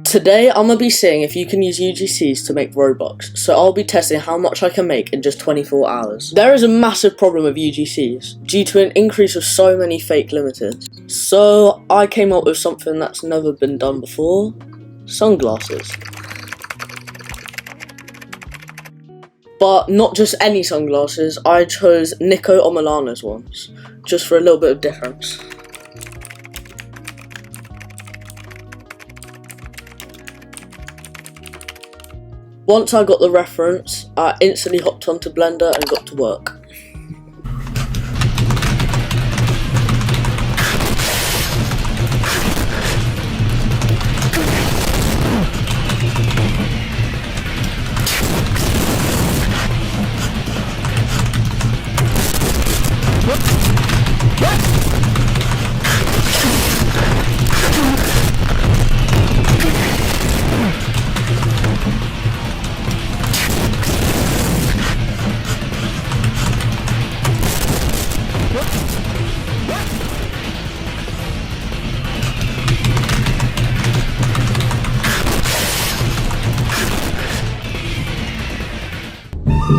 Today I'm going to be seeing if you can use UGCs to make Robux, so I'll be testing how much I can make in just 24 hours. There is a massive problem with UGCs, due to an increase of so many fake limiteds. So I came up with something that's never been done before: sunglasses. But not just any sunglasses, I chose Nico or Milano's ones, just for a little bit of difference. Once I got the reference, I instantly hopped onto Blender and got to work.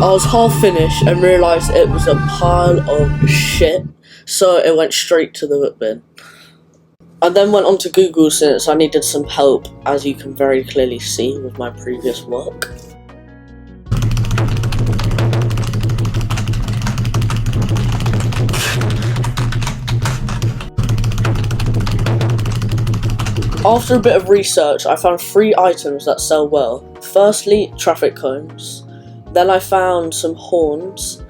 I was half finished and realised it was a pile of shit, so it went straight to the bin. I then went onto Google since I needed some help, as you can very clearly see with my previous work. After a bit of research, I found 3 items that sell well. Firstly, traffic cones. Then I found some horns,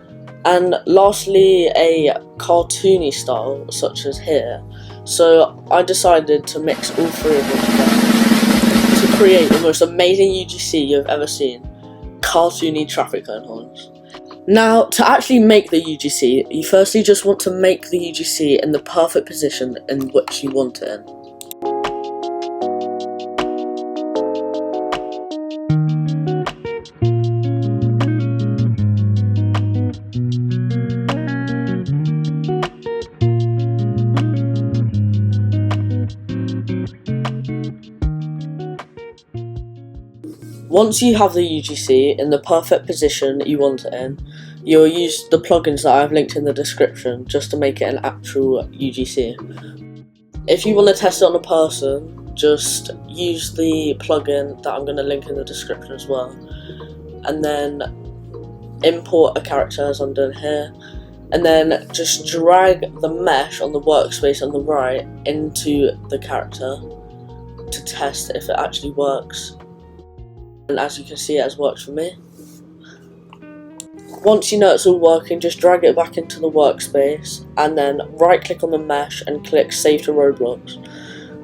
and lastly a cartoony style such as here. So I decided to mix all 3 of them together to create the most amazing UGC you've ever seen: cartoony traffic cone horns. Now, to actually make the UGC, you firstly just want to make the UGC in the perfect position in which you want it in. Once you have the UGC in the perfect position you want it in, you'll use the plugins that I've linked in the description just to make it an actual UGC. If you want to test it on a person, just use the plugin that I'm going to link in the description as well, and then import a character as I'm doing here, and then just drag the mesh on the workspace on the right into the character to test if it actually works. And as you can see, it has worked for me. Once you know it's all working, just drag it back into the workspace and then right click on the mesh and click Save to Roblox.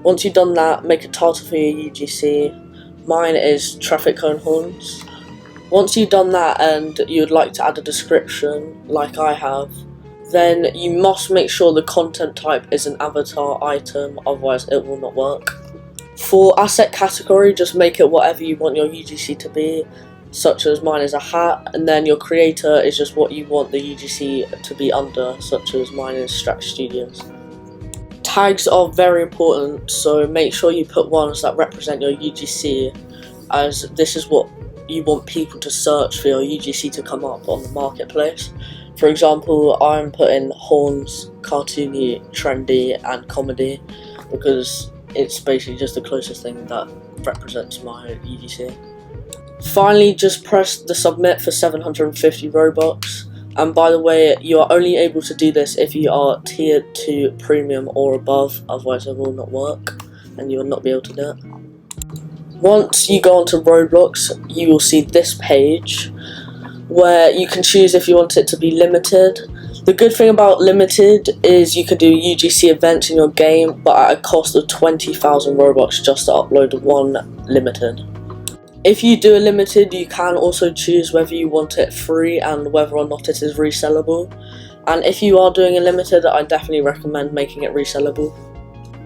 Once you've done that, make a title for your UGC. Mine is Traffic Cone Horns. Once you've done that and you'd like to add a description like I have, then you must make sure the content type is an avatar item, otherwise it will not work. For asset category, just make it whatever you want your UGC to be, such as mine is a hat, and then your creator is just what you want the UGC to be under, such as mine is Strax Studios. Tags are very important, so make sure you put ones that represent your UGC, as this is what you want people to search for your UGC to come up on the marketplace. For example, I'm putting horns, cartoony, trendy, and comedy, because it's basically just the closest thing that represents my UGC. Finally, just press the submit for 750 Robux. And by the way, you are only able to do this if you are tier 2 premium or above, otherwise it will not work and you will not be able to do it. Once you go onto Roblox, you will see this page where you can choose if you want it to be limited. The good thing about limited is you can do UGC events in your game, but at a cost of 20,000 Robux just to upload one limited. If you do a limited, you can also choose whether you want it free and whether or not it is resellable. And if you are doing a limited, I definitely recommend making it resellable.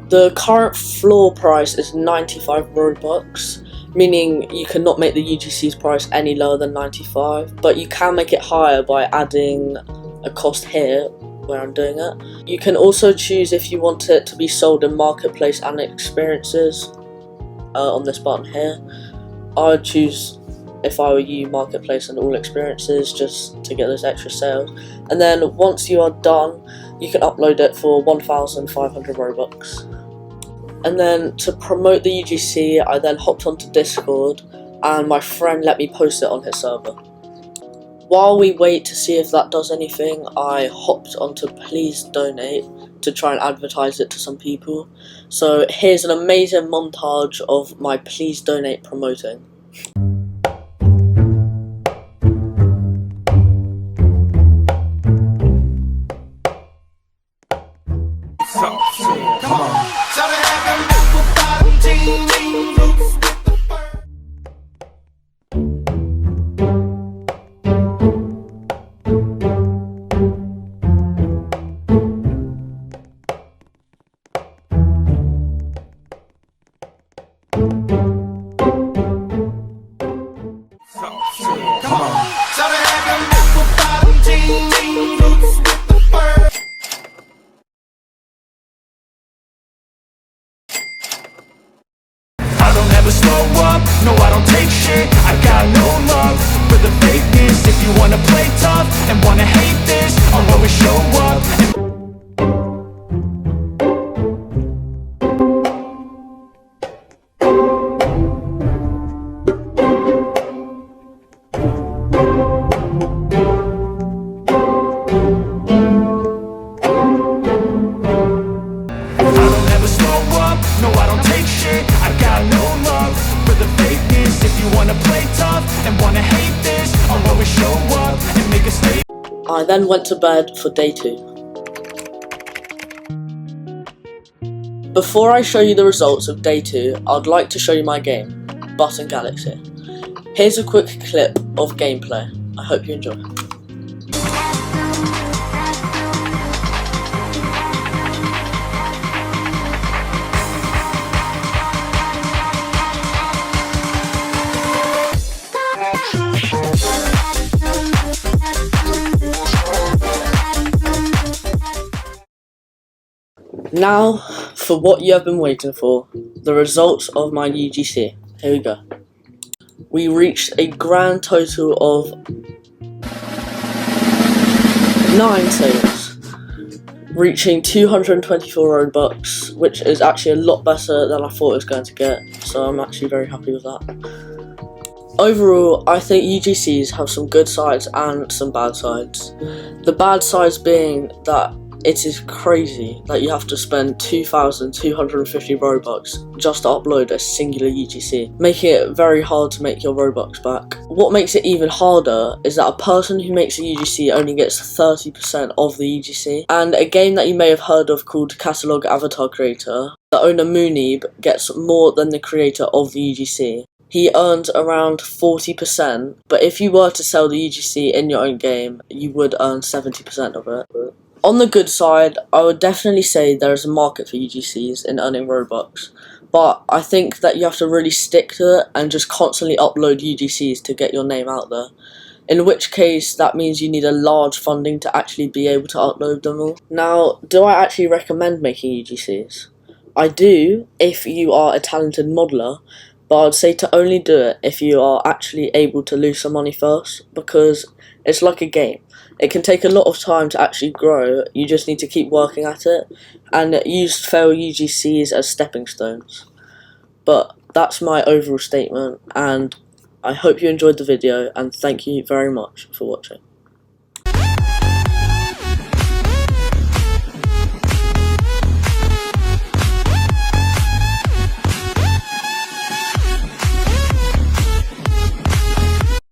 The current floor price is 95 Robux, meaning you cannot make the UGC's price any lower than 95, but you can make it higher by adding a cost here where I'm doing it. You can also choose if you want it to be sold in marketplace and experiences. on this button here. I would choose, if I were you, Marketplace and all experiences, just to get those extra sales. And then once you are done, you can upload it for 1,500 Robux. And then to promote the UGC, I then hopped onto Discord and my friend let me post it on his server. While we wait to see if that does anything, I hopped onto Please Donate to try and advertise it to some people. So here's an amazing montage of my Please Donate promoting. Come on. I don't ever slow up, no I don't take shit. I got no love for the fakeness. If you wanna play tough and wanna hate this, I'll always show up. No, I don't take shit, I got no love for the fakeness. If you wanna play tough and wanna hate this, I'll always show up and make a statement. I then went to bed for day 2. Before I show you the results of day 2, I'd like to show you my game, Button Galaxy. Here's a quick clip of gameplay. I hope you enjoy. Now, for what you have been waiting for, the results of my UGC. Here we go. We reached a grand total of 9 sales, reaching 224 Robux, which is actually a lot better than I thought it was going to get, so I'm actually very happy with that. Overall, I think UGCs have some good sides and some bad sides. The bad sides being that it is crazy that you have to spend 2,250 Robux just to upload a singular UGC, making it very hard to make your Robux back. What makes it even harder is that a person who makes a UGC only gets 30% of the UGC, and a game that you may have heard of called Catalog Avatar Creator, the owner Moonib gets more than the creator of the UGC. He earns around 40%, but if you were to sell the UGC in your own game, you would earn 70% of it. On the good side, I would definitely say there is a market for UGCs in earning Robux, but I think that you have to really stick to it and just constantly upload UGCs to get your name out there. In which case, that means you need a large funding to actually be able to upload them all. Now, do I actually recommend making UGCs? I do, if you are a talented modeler, but I'd say to only do it if you are actually able to lose some money first, because it's like a game. It can take a lot of time to actually grow, you just need to keep working at it, and use failed UGCs as stepping stones. But that's my overall statement, and I hope you enjoyed the video, and thank you very much for watching.